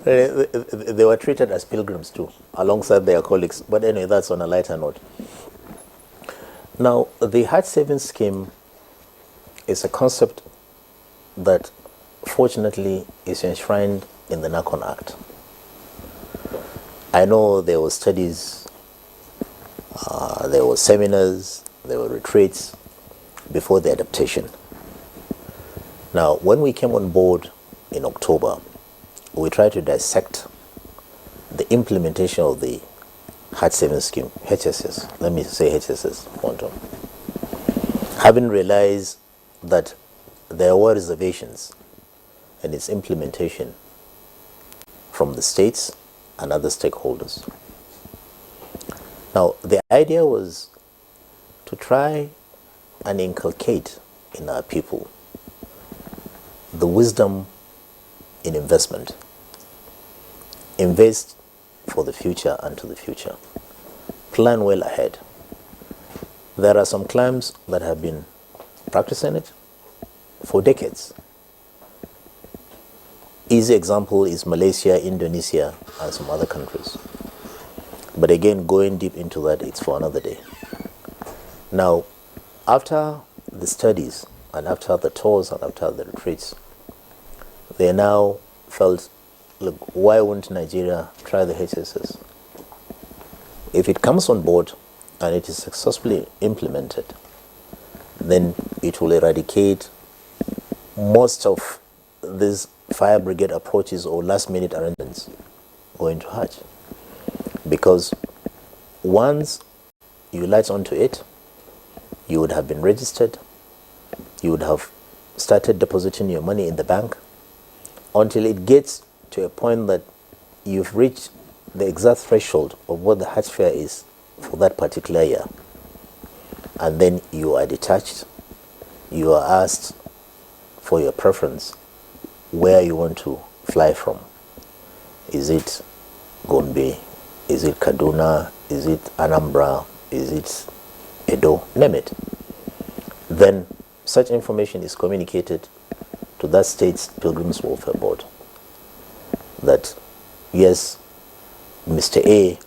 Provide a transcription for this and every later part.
They were treated as pilgrims too, alongside their colleagues. But anyway, that's on a lighter note. Now, the HAJJ savings scheme is a concept that fortunately is enshrined in the NACON Act. I know there were studies, there were seminars, there were retreats before the adaptation. Now, when we came on board in October, we tried to dissect the implementation of the HAJJ savings scheme, HSS, let me say HSS, quantum. Having realized that there were reservations in its implementation from the states and other stakeholders. Now, the idea was to try and inculcate in our people the wisdom in investment. Invest for the future and to the future. Plan well ahead. There are some climes that have been practicing it for decades. Easy example is Malaysia, Indonesia, and some other countries. But again, going deep into that, it's for another day. Now, after the studies and after the tours and after the retreats, they now felt, look, why wouldn't Nigeria try the HSS? If it comes on board and it is successfully implemented, then it will eradicate most of these fire brigade approaches or last-minute arrangements going to Hajj. Because once you latch onto it, you would have been registered, you would have started depositing your money in the bank until it gets to a point that you've reached the exact threshold of what the Hajj fare is for that particular year. And then you are detached, you are asked for your preference, where you want to fly from. Is it Gombe? Is it Kaduna? Is it Anambra? Is it Edo? Name it. Then such information is communicated to that state's Pilgrims Welfare Board that yes, Mr. A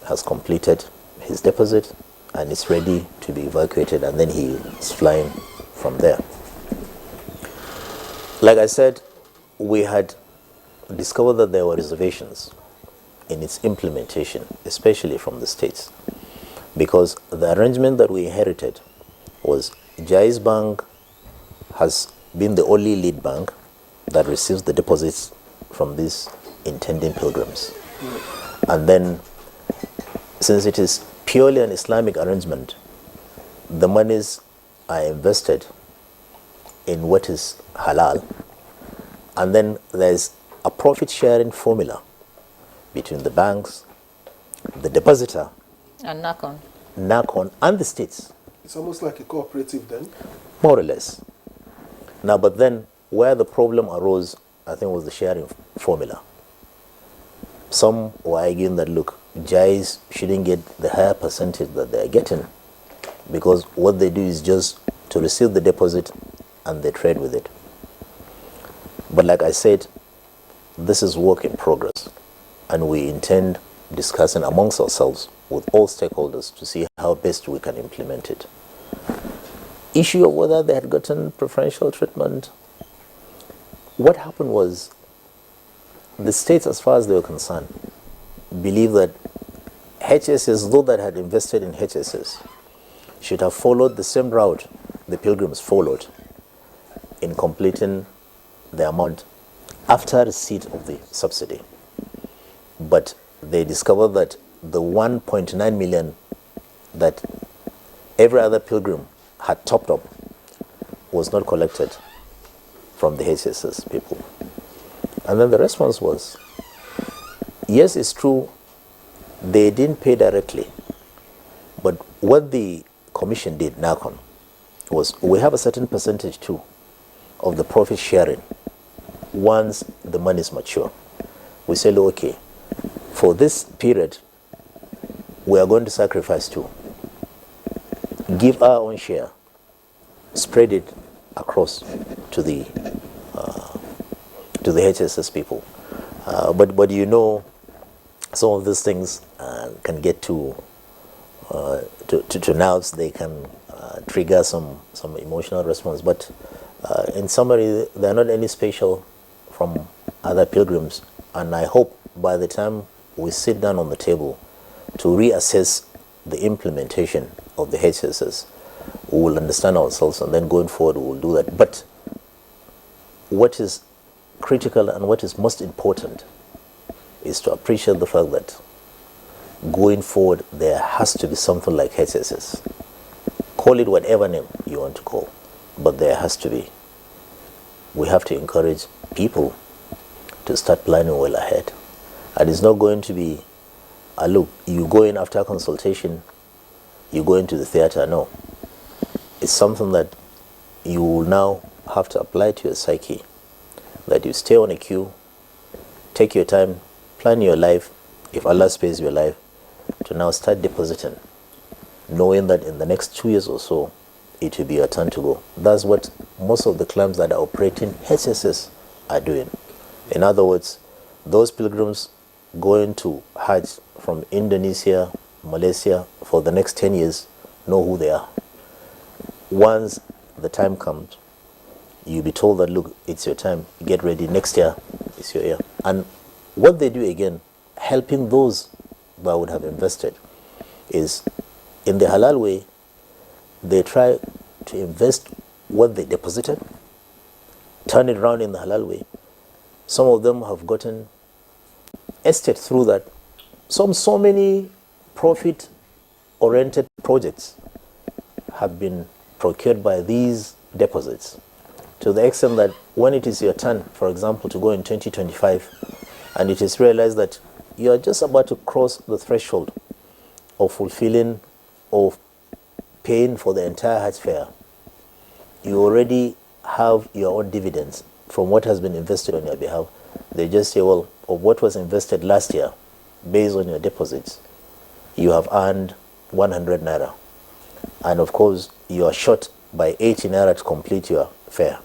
has completed his deposit and is ready to be evacuated, and then he is flying from there. Like I said, we had discovered that there were reservations in its implementation, especially from the states, because the arrangement that we inherited was Jaiz Bank has been the only lead bank that receives the deposits from these intending pilgrims. And then, since it is purely an Islamic arrangement, the monies are invested in what is halal, and then there's a profit sharing formula between the banks, the depositor, and NACON, and the states. It's almost like a cooperative then? More or less. Now, but then where the problem arose, I think, was the sharing formula. Some were arguing that, look, Jais shouldn't get the higher percentage that they're getting, because what they do is just to receive the deposit and they trade with it. But like I said, this is work in progress, and we intend discussing amongst ourselves with all stakeholders to see how best we can implement it. Issue of whether they had gotten preferential treatment, what happened was the states, as far as they were concerned, believed that HSS, though that had invested in HSS, should have followed the same route the pilgrims followed in completing the amount after receipt of the subsidy. But they discovered that the 1.9 million that every other pilgrim had topped up was not collected from the HSS people. And then the response was, yes, it's true, they didn't pay directly, but what the commission did, NACON, was we have a certain percentage too of the profit sharing once the money is mature. We say, okay, for this period, we are going to sacrifice too. Give our own share, spread it across to the HSS people. But you know, some of these things can get to nerves. They can trigger some emotional response. But in summary, they are not any special from other pilgrims. And I hope by the time we sit down on the table to reassess the implementation of the HSS, we will understand ourselves, and then going forward we will do that. But what is critical and what is most important is to appreciate the fact that going forward there has to be something like HSS. Call it whatever name you want to call, but there has to be. We have to encourage people to start planning well ahead. And it's not going to be, look, you go in after consultation, you go into the theater. No. It's something that you will now have to apply to your psyche, that you stay on a queue, take your time, plan your life, if Allah spares your life, to now start depositing, knowing that in the next 2 years or so, it will be your turn to go. That's what most of the clans that are operating HSS are doing. In other words, those pilgrims going to Hajj from Indonesia, Malaysia for the next 10 years know who they are. Once the time comes, you'll be told that, look, it's your time, get ready, next year is your year. And what they do again, helping those that would have invested, is in the halal way, they try to invest what they deposited, turn it around in the halal way. Some of them have gotten estate through that. So many profit-oriented projects have been procured by these deposits, to the extent that when it is your turn, for example, to go in 2025, and it is realized that you are just about to cross the threshold of fulfilling or paying for the entire Hajj fare, you already have your own dividends from what has been invested on your behalf. They just say, well, of what was invested last year, based on your deposits, you have earned 100 naira. And of course, you are short by 80 naira to complete your fare.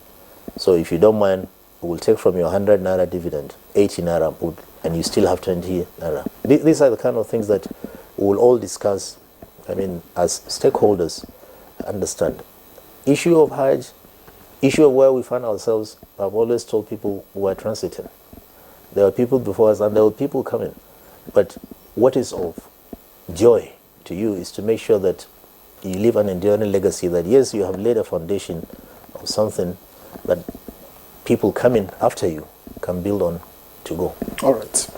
So if you don't mind, we will take from your 100 naira dividend, 80 naira put, and you still have 20 naira. These are the kind of things that we will all discuss, I mean, as stakeholders, understand. Issue of Hajj, issue of where we find ourselves, I've always told people who are transiting. There are people before us and there are people coming. But what is of joy to you is to make sure that you leave an enduring legacy, that yes, you have laid a foundation of something that people coming after you can build on to go. All right.